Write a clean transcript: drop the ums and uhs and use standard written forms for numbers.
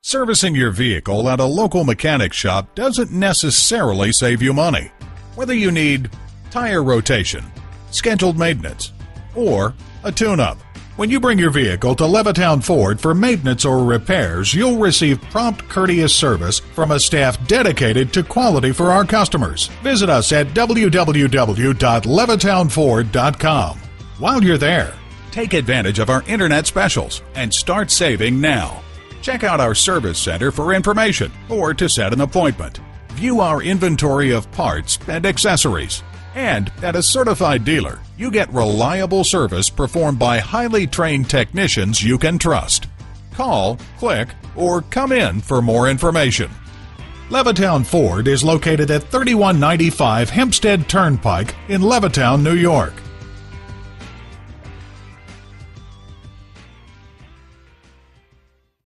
Servicing your vehicle at a local mechanic shop doesn't necessarily save you money. Whether you need tire rotation, scheduled maintenance, or a tune-up, when you bring your vehicle to Levittown Ford for maintenance or repairs, you'll receive prompt, courteous service from a staff dedicated to quality for our customers. Visit us at www.levittownford.com. While you're there, take advantage of our internet specials and start saving now. Check out our service center for information or to set an appointment. View our inventory of parts and accessories. And at a certified dealer, you get reliable service performed by highly trained technicians you can trust. Call, click, or come in for more information. Levittown Ford is located at 3195 Hempstead Turnpike in Levittown, New York.